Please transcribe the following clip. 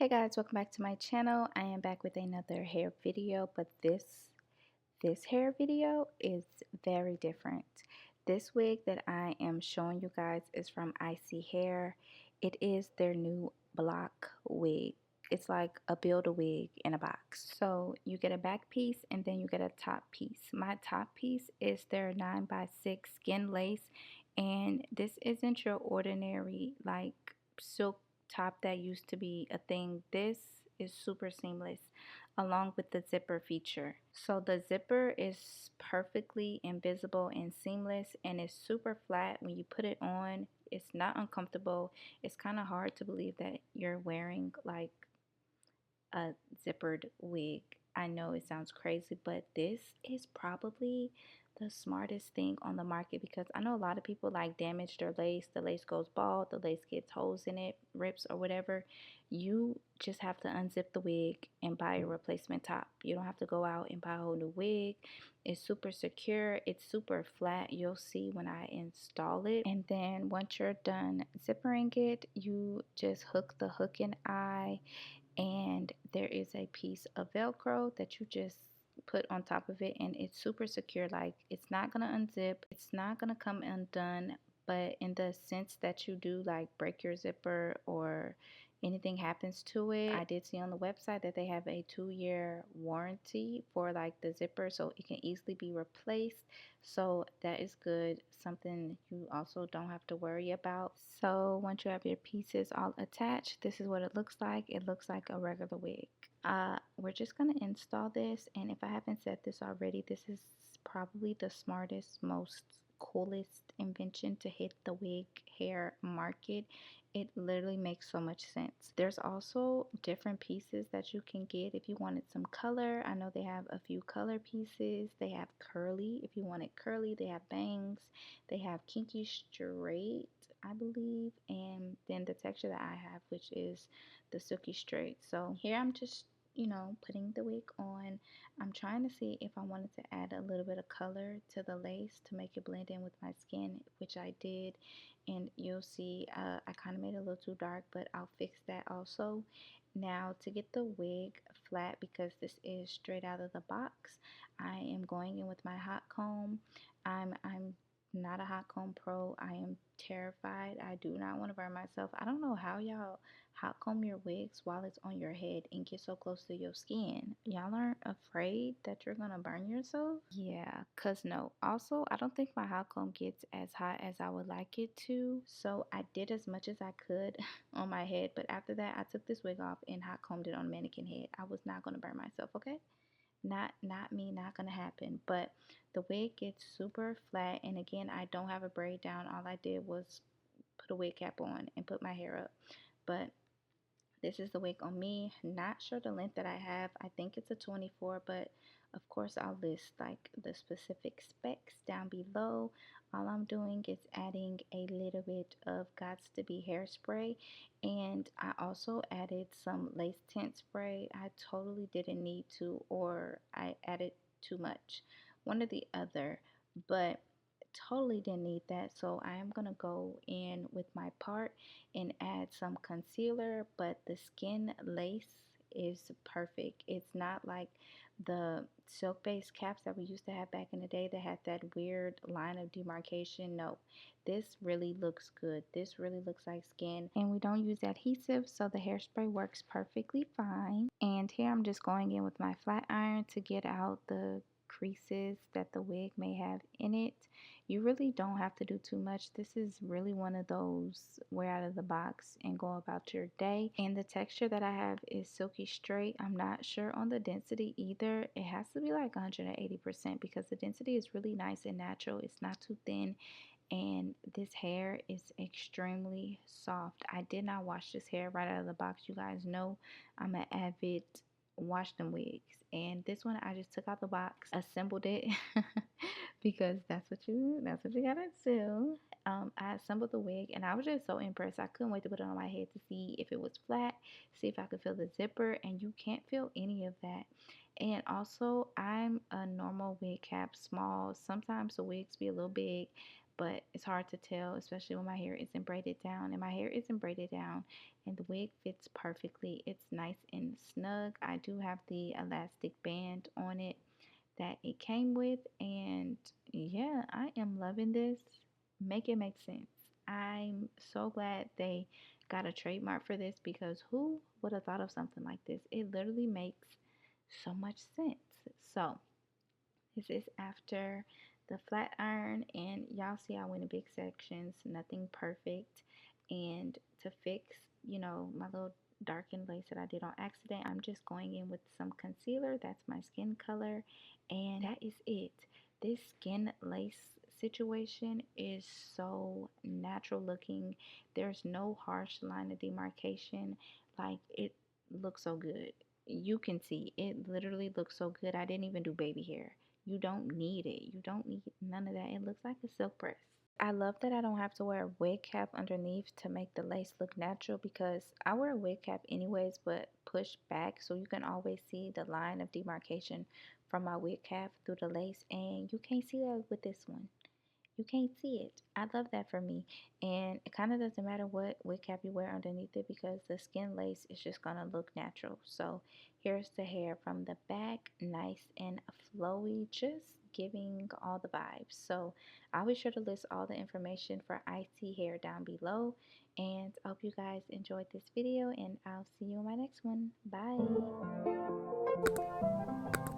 Hey guys, welcome back to my channel. I am back with another hair video, but this hair video is very different. This wig that I am showing you guys is from ISEE Hair. It is their new block wig. It's like a build-a-wig in a box. So you get a back piece and then you get a top piece. My top piece is their 9x6 skin lace, and this isn't your ordinary like silk top that used to be a thing. This is super seamless along with the zipper feature. So the zipper is perfectly invisible and seamless, and it's super flat when you put it on. It's not uncomfortable. It's kind of hard to believe that you're wearing like a zippered wig. I know it sounds crazy, but this is probably the smartest thing on the market, because I know a lot of people like damage their lace. The lace goes bald, the lace gets holes in it, rips or whatever. You just have to unzip the wig and buy a replacement top. You don't have to go out and buy a whole new wig. It's super secure. It's super flat. You'll see when I install it. And then once you're done zippering it, you just hook the hook and eye, and there is a piece of Velcro that you just put on top of it, and it's super secure. Like, it's not gonna unzip, it's not gonna come undone, but in the sense that you do like break your zipper or anything happens to it, I did see on the website that they have a 2-year warranty for like the zipper, so it can easily be replaced. So that is good, something you also don't have to worry about. So once you have your pieces all attached, this is what it looks like. It looks like a regular wig. We're just gonna install this, and if I haven't said this already, this is probably the smartest, most coolest invention to hit the wig hair market. It literally makes so much sense. There's also different pieces that you can get if you wanted some color. I know they have a few color pieces. They have curly if you want it curly. They have bangs. They have kinky straight, I believe, and then the texture that I have, which is the silky straight. So here I'm just putting the wig on. I'm trying to see if I wanted to add a little bit of color to the lace to make it blend in with my skin, which I did, and you'll see I kind of made it a little too dark, but I'll fix that also. Now, to get the wig flat, because this is straight out of the box, I am going in with my hot comb. I'm not a hot comb pro. I am terrified. I do not want to burn myself. I don't know how y'all hot comb your wigs while it's on your head and get so close to your skin. Y'all aren't afraid that you're gonna burn yourself? Yeah, cause no. Also, I don't think my hot comb gets as hot as I would like it to. So I did as much as I could on my head, but after that I took this wig off and hot combed it on mannequin head. I was not gonna burn myself, okay? Not me, not gonna happen. But the wig gets super flat, and again, I don't have a braid down. All I did was put a wig cap on and put my hair up. But this is the wig on me. Not sure the length that I have. I think it's a 24, but of course I'll list like the specific specs down below. All I'm doing is adding a little bit of Gots to Be hairspray, and I also added some lace tint spray. I totally didn't need to, or I added too much, one or the other, but totally didn't need that. So I am gonna go in with my part and add some concealer, but the skin lace is perfect. It's not like the silk based caps that we used to have back in the day that had that weird line of demarcation. No, this really looks good. This really looks like skin, and we don't use adhesive, so the hairspray works perfectly fine. And here I'm just going in with my flat iron to get out the creases that the wig may have in it. You really don't have to do too much. This is really one of those wear out of the box and go about your day. And the texture that I have is silky straight. I'm not sure on the density either. It has to be like 180% because the density is really nice and natural. It's not too thin, and this hair is extremely soft. I did not wash this hair right out of the box. You guys know I'm an avid wash them wigs, and this one I just took out the box, assembled it because that's what you gotta do. I assembled the wig, and I was just so impressed. I couldn't wait to put it on my head to see if it was flat, see if I could feel the zipper, and you can't feel any of that. And also, I'm a normal wig cap small. Sometimes the wigs be a little big, but it's hard to tell, especially when my hair isn't braided down. And my hair isn't braided down, and the wig fits perfectly. It's nice and snug. I do have the elastic band on it that it came with, and yeah, I am loving this. Make it make sense. I'm so glad they got a trademark for this, because who would have thought of something like this? It literally makes so much sense. So this is after the flat iron, and y'all see I went in big sections, nothing perfect. And to fix, my little darkened lace that I did on accident, I'm just going in with some concealer. That's my skin color, and that is it. This skin lace situation is so natural looking. There's no harsh line of demarcation. Like, it looks so good. You can see it literally looks so good. I didn't even do baby hair. You don't need it. You don't need none of that. It looks like a silk press. I love that I don't have to wear a wig cap underneath to make the lace look natural, because I wear a wig cap anyways, but pushed back so you can always see the line of demarcation from my wig cap through the lace, and you can't see that with this one. You can't see it. I love that for me. And it kind of doesn't matter what wig cap you wear underneath it, because the skin lace is just going to look natural. So here's the hair from the back, nice and flowy, just giving all the vibes. So I'll be sure to list all the information for ISEE hair down below. And I hope you guys enjoyed this video, and I'll see you in my next one. Bye.